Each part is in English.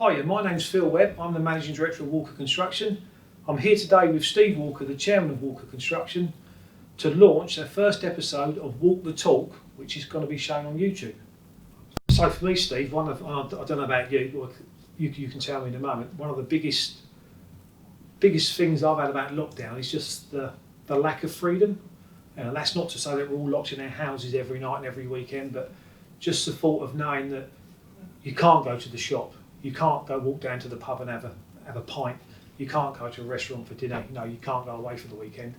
Hiya, my name's Phil Webb. I'm the Managing Director of Walker Construction. I'm here today with Steve Walker, the Chairman of Walker Construction, to launch our first episode of Walk the Talk, which is going to be shown on YouTube. So for me, Steve, I don't know about you, you can tell me in a moment, one of the biggest things I've had about lockdown is just the lack of freedom. And that's not to say that we're all locked in our houses every night and every weekend, but just the thought of knowing that you can't go to the shop, you can't go walk down to the pub and have a pint, you can't go to a restaurant for dinner, you can't go away for the weekend.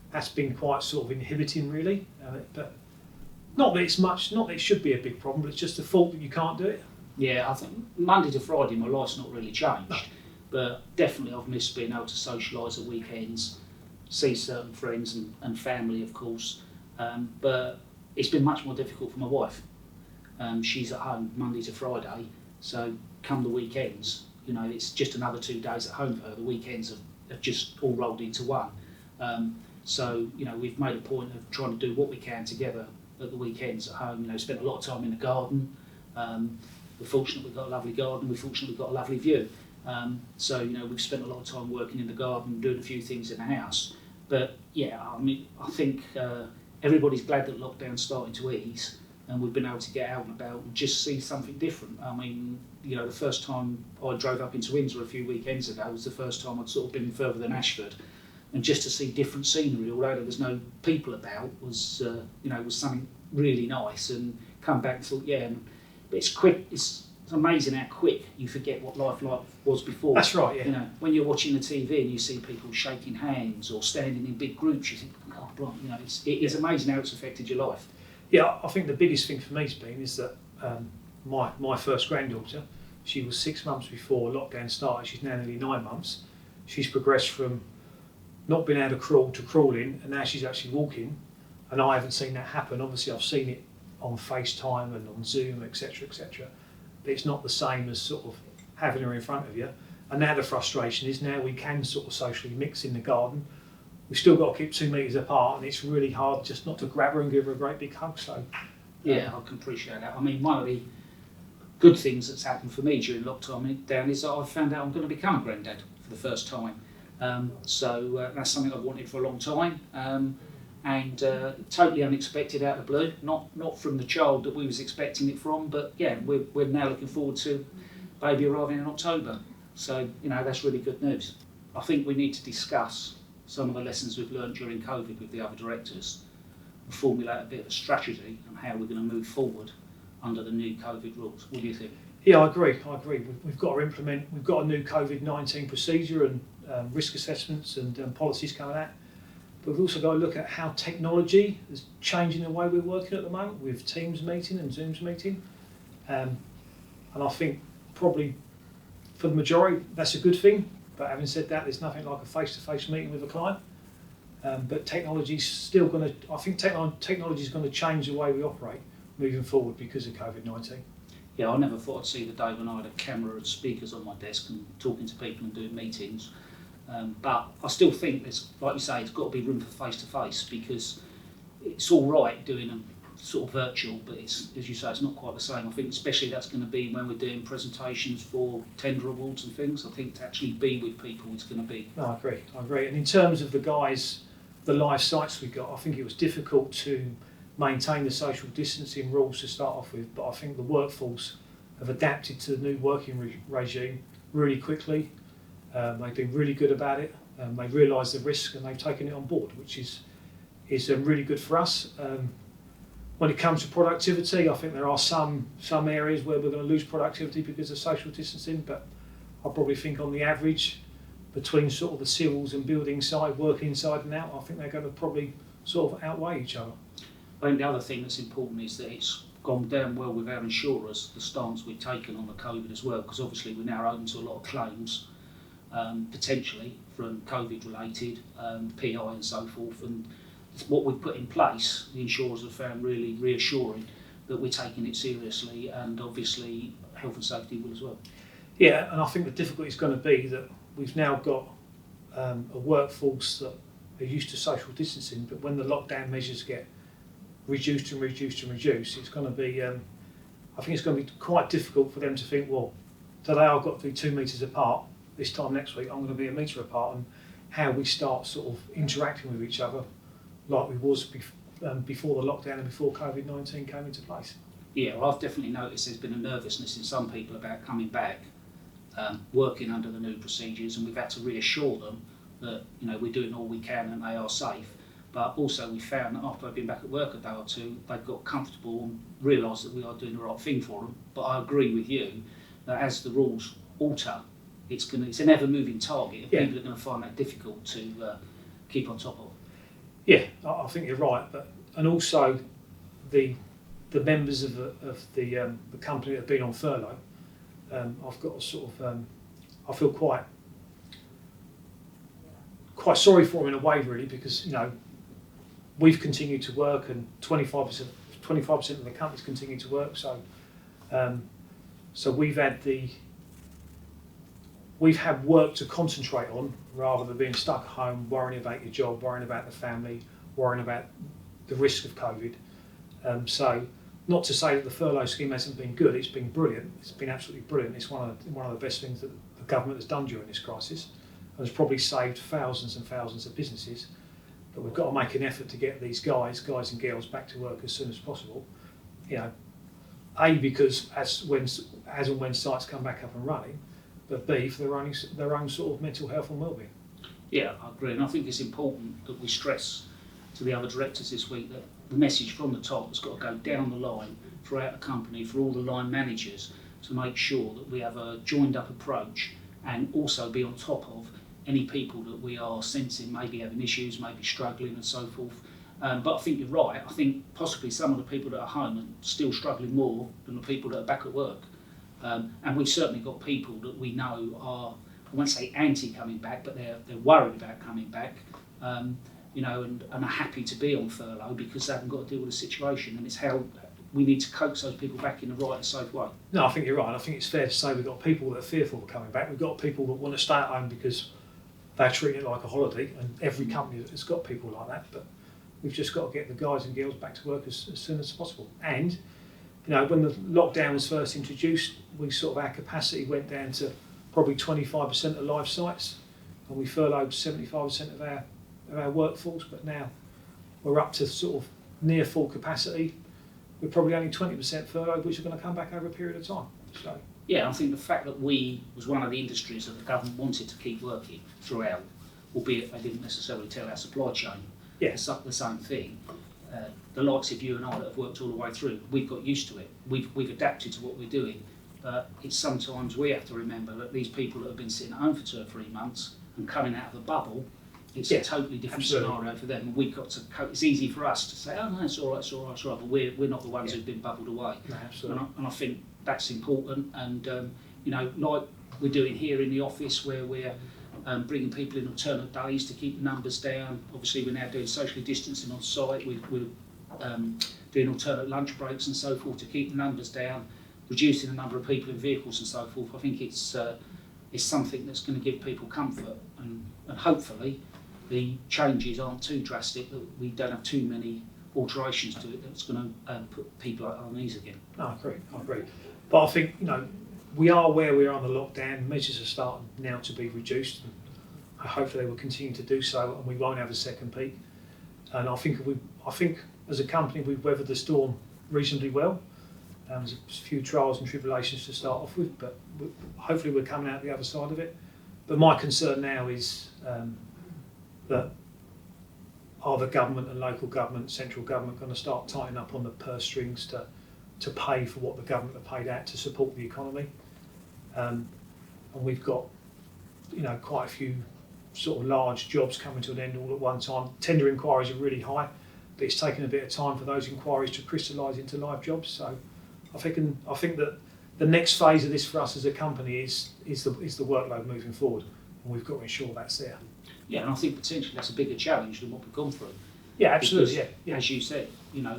That's been quite sort of inhibiting, really. But not that it should be a big problem, but it's just the thought that you can't do it. Yeah, I think Monday to Friday my life's not really changed, but definitely I've missed being able to socialise at weekends, see certain friends and family, of course. But it's been much more difficult for my wife. She's at home Monday to Friday, so come the weekends, it's just another 2 days at home for her. The weekends have just all rolled into one. So we've made a point of trying to do what we can together at the weekends at home. Spent a lot of time in the garden. We're fortunate we've got a lovely garden. We're fortunate we've got a lovely view. So we've spent a lot of time working in the garden, doing a few things in the house. But yeah, I think everybody's glad that lockdown's starting to ease, and we've been able to get out and about and just see something different. The first time I drove up into Windsor a few weekends ago was the first time I'd sort of been further than Ashford, and just to see different scenery, although there was no people about, was something really nice. And come back and thought, but it's quick. It's amazing how quick you forget what life was before. That's right. Yeah. When you're watching the TV and you see people shaking hands or standing in big groups, you think, oh, blimey, it is amazing how it's affected your life. Yeah, I think the biggest thing for me has been is that my first granddaughter, she was 6 months before lockdown started. She's now nearly 9 months. She's progressed from not being able to crawl to crawling, and now she's actually walking. And I haven't seen that happen. Obviously, I've seen it on FaceTime and on Zoom, etc., etc. But it's not the same as sort of having her in front of you. And now the frustration is now we can sort of socially mix in the garden. We've still got to keep 2 metres apart, and it's really hard just not to grab her and give her a great big hug. So yeah, I can appreciate that. One of the good things that's happened for me during lockdown is that I've found out I'm going to become a granddad for the first time. So that's something I've wanted for a long time, and totally unexpected out of the blue. Not from the child that we was expecting it from, but yeah, we're now looking forward to baby arriving in October. So that's really good news. I think we need to discuss some of the lessons we've learned during COVID with the other directors and formulate a bit of a strategy on how we're going to move forward under the new COVID rules. What do you think? Yeah, I agree. We've got to implement. We've got a new COVID-19 procedure and risk assessments and policies coming out. But we've also got to look at how technology is changing the way we're working at the moment with Teams meeting and Zooms meeting. And I think probably for the majority that's a good thing. But having said that, there's nothing like a face-to-face meeting with a client. But technology's still going to. I think technology is going to change the way we operate moving forward because of COVID-19. Yeah, I never thought I'd see the day when I had a camera and speakers on my desk and talking to people and doing meetings. But I still think there's, like you say, it's got to be room for face-to-face, because it's all right doing them sort of virtual, but it's, as you say, it's not quite the same. I think especially that's going to be when we're doing presentations for tender awards and things. I think to actually be with people is going to be... No, I agree. And in terms of the live sites we got, I think it was difficult to maintain the social distancing rules to start off with, but I think the workforce have adapted to the new working regime really quickly. They've been really good about it. They've realised the risk and they've taken it on board, which is really good for us. When it comes to productivity, I think there are some areas where we're going to lose productivity because of social distancing, but I probably think on the average, between sort of the civils and building side, working inside and out, I think they're going to probably sort of outweigh each other. I think the other thing that's important is that it's gone down well with our insurers, the stance we've taken on the COVID as well, because obviously we're now open to a lot of claims, potentially from COVID related, PI and so forth, and what we've put in place, the insurers have found really reassuring that we're taking it seriously, and obviously health and safety will as well. Yeah, and I think the difficulty is going to be that we've now got a workforce that are used to social distancing, but when the lockdown measures get reduced, it's going to be, I think it's going to be quite difficult for them to think, well, today I've got to do 2 metres apart. This time next week I'm going to be a metre apart, and how we start sort of interacting with each other like we was before the lockdown and before COVID-19 came into place. Yeah, well, I've definitely noticed there's been a nervousness in some people about coming back, working under the new procedures, and we've had to reassure them that we're doing all we can and they are safe. But also we found that after they've been back at work a day or two, they've got comfortable and realised that we are doing the right thing for them. But I agree with you that as the rules alter, it's an ever-moving target, and people are going to find that difficult to keep on top of. Yeah, I think you're right, and also the members of the company that have been on furlough, I've got a sort of I feel quite sorry for them in a way, really, because we've continued to work, and 25% of the companies continue to work. So we've had work to concentrate on rather than being stuck at home, worrying about your job, worrying about the family, worrying about the risk of COVID. So not to say that the furlough scheme hasn't been good, it's been brilliant. It's been absolutely brilliant. It's one of the best things that the government has done during this crisis, and has probably saved thousands and thousands of businesses. But we've got to make an effort to get these guys and girls back to work as soon as possible. A, because as and when sites come back up and running, but B, for their own sort of mental health and wellbeing. Yeah, I agree, and I think it's important that we stress to the other directors this week that the message from the top has got to go down the line throughout the company for all the line managers to make sure that we have a joined up approach, and also be on top of any people that we are sensing maybe having issues, maybe struggling and so forth. But I think you're right. I think possibly some of the people that are home are still struggling more than the people that are back at work. And we've certainly got people that we know are, I won't say anti coming back, but they're worried about coming back, and are happy to be on furlough because they haven't got to deal with the situation, and it's how we need to coax those people back in the right and safe way. No, I think you're right. I think it's fair to say we've got people that are fearful of coming back. We've got people that want to stay at home because they're treating it like a holiday, and every company has got people like that. But we've just got to get the guys and girls back to work as soon as possible. And when the lockdown was first introduced, our capacity went down to probably 25% of live sites, and we furloughed 75% of our workforce. But now we're up to sort of near full capacity. We're probably only 20% furloughed, which are going to come back over a period of time. So. Yeah, I think the fact that we was one of the industries that the government wanted to keep working throughout, albeit they didn't necessarily tell our supply chain the same thing. The likes of you and I that have worked all the way through, we've got used to it. We've adapted to what we're doing. But it's sometimes we have to remember that these people that have been sitting at home for 2 or 3 months and coming out of the bubble, it's a totally different scenario for them. And we've got to cope. It's easy for us to say, oh no, it's all right, but we're not the ones who've been bubbled away. No, absolutely. And I think that's important. And like we're doing here in the office, where we're bringing people in alternate days to keep the numbers down. Obviously, we're now doing socially distancing on site. We're doing alternate lunch breaks and so forth to keep the numbers down, reducing the number of people in vehicles and so forth. I think it's something that's going to give people comfort, and hopefully the changes aren't too drastic, that we don't have too many alterations to it that's going to put people on ease again. No, I agree. But I think we are where we are on the lockdown. Measures are starting now to be reduced, and hopefully they will continue to do so, and we won't have a second peak. And I think as a company we've weathered the storm reasonably well. There's a few trials and tribulations to start off with, but hopefully we're coming out the other side of it. But my concern now is that are the government and local government, central government, going to start tightening up on the purse strings to pay for what the government have paid out to support the economy? And we've got quite a few sort of large jobs coming to an end all at one time. Tender inquiries are really high, but it's taken a bit of time for those inquiries to crystallise into live jobs. So I think that the next phase of this for us as a company is the workload moving forward, and we've got to ensure that's there. Yeah, and I think potentially that's a bigger challenge than what we've gone through. Yeah, absolutely. Because, yeah. As you said,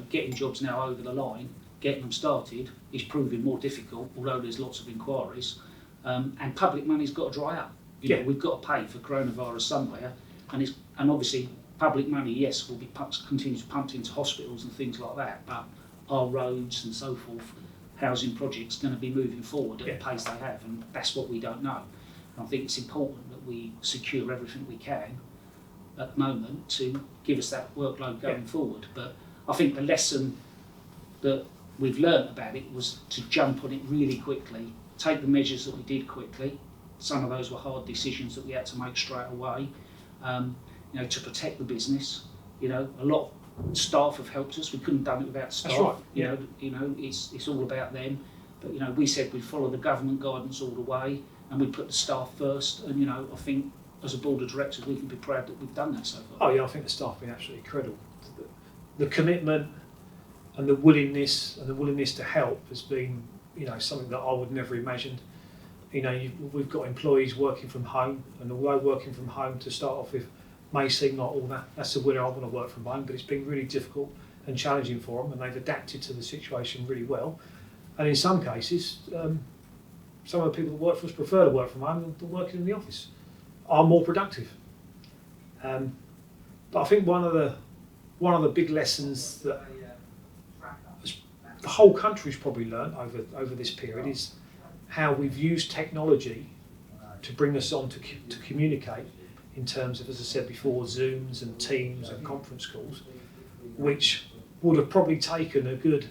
getting jobs now over the line, getting them started is proving more difficult, although there's lots of inquiries, and public money's got to dry up. We've got to pay for coronavirus somewhere, and obviously public money, yes, will be continues pumped into hospitals and things like that, but our roads and so forth housing projects going to be moving forward at Yeah. the pace they have, and that's what we don't know. And I think it's important that we secure everything we can at the moment to give us that workload going forward. But I think the lesson that we've learnt about it was to jump on it really quickly, take the measures that we did quickly. Some of those were hard decisions that we had to make straight away, to protect the business. A lot of staff have helped us. We couldn't have done it without staff. That's right. It's all about them. But we said we'd follow the government guidance all the way, and we put the staff first. And I think as a board of directors, we can be proud that we've done that so far. Oh yeah, I think the staff have been absolutely incredible. The commitment and the willingness to help has been, something that I would never imagined. We've got employees working from home, and although working from home to start off with may seem like all that's the way I want to work from home, but it's been really difficult and challenging for them, and they've adapted to the situation really well. And in some cases, some of the people that work for us prefer to work from home than working in the office, are more productive. But I think one of the big lessons that the whole country's probably learned over this period is how we've used technology to bring us on to communicate in terms of, as I said before, Zooms and Teams and conference calls, which would have probably taken a good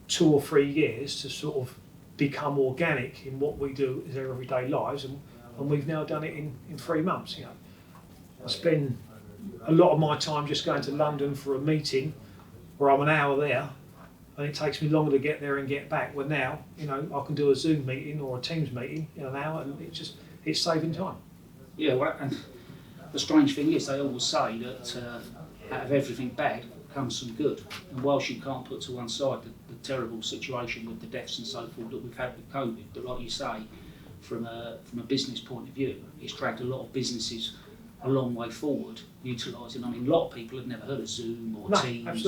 2 or 3 years to sort of become organic in what we do in our everyday lives, and we've now done it in 3 months. I spend a lot of my time just going to London for a meeting where I'm an hour there, and it takes me longer to get there and get back. Well, now, I can do a Zoom meeting or a Teams meeting in an hour, and it's saving time. Yeah, well, and the strange thing is they always say that out of everything bad comes some good. And whilst you can't put to one side the terrible situation with the deaths and so forth that we've had with COVID, but like you say, from a business point of view, it's dragged a lot of businesses a long way forward, utilising. A lot of people have never heard of Zoom or Teams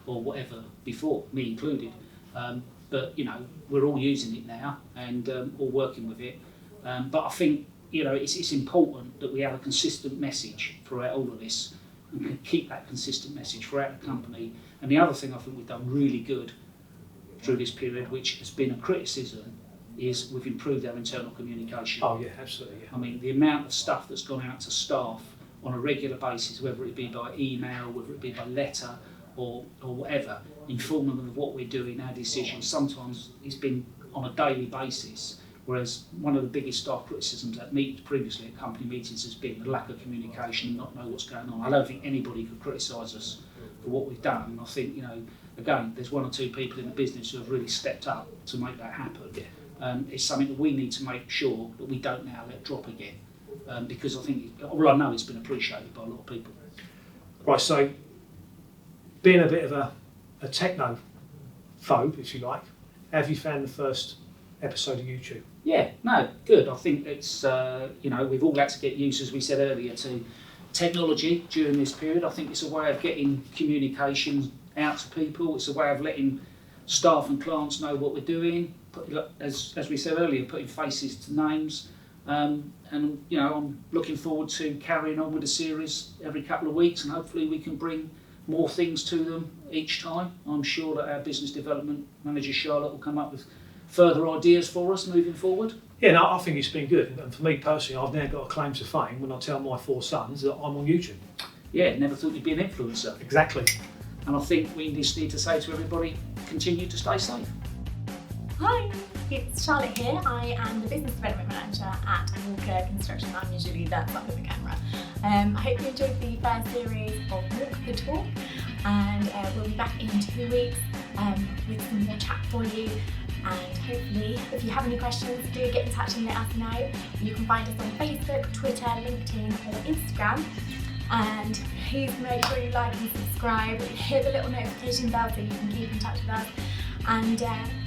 or whatever before, me included. But we're all using it now and all working with it. But I think it's important that we have a consistent message throughout all of this, and can keep that consistent message throughout the company. And the other thing I think we've done really good through this period, which has been a criticism, is we've improved our internal communication. Oh yeah, absolutely. Yeah. The amount of stuff that's gone out to staff on a regular basis, whether it be by email, whether it be by letter, or whatever, informing them of what we're doing, our decisions. Sometimes it's been on a daily basis. Whereas one of the biggest staff criticisms previously at company meetings has been the lack of communication and not know what's going on. I don't think anybody could criticise us for what we've done. And I think, again, there's 1 or 2 people in the business who have really stepped up to make that happen. Yeah. It's something that we need to make sure that we don't now let drop again. Because I think, I know it's been appreciated by a lot of people. Right, so being a bit of a techno-phobe, if you like, have you found the first episode of YouTube? Yeah, no, good. I think it's, we've all had to get used, as we said earlier, to technology during this period. I think it's a way of getting communication out to people. It's a way of letting staff and clients know what we're doing. As we said earlier, putting faces to names. And I'm looking forward to carrying on with the series every couple of weeks, and hopefully we can bring more things to them each time. I'm sure that our business development manager Charlotte will come up with further ideas for us moving forward. Yeah, no, I think it's been good. And for me personally, I've now got a claim to fame when I tell my 4 sons that I'm on YouTube. Yeah, never thought you'd be an influencer. Exactly. And I think we just need to say to everybody, continue to stay safe. Hi, it's Charlotte here. I am the Business Development Manager at Walker Construction. I'm usually the up with the camera. I hope you enjoyed the first series of Walk the Talk, and we'll be back in 2 weeks with some more chat for you. And hopefully, if you have any questions, do get in touch and let us know. You can find us on Facebook, Twitter, LinkedIn or Instagram. And please make sure you like and subscribe, hit the little notification bell so you can keep in touch with us. And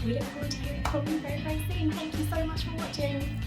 we look forward to hearing from you very, very soon. Thank you so much for watching.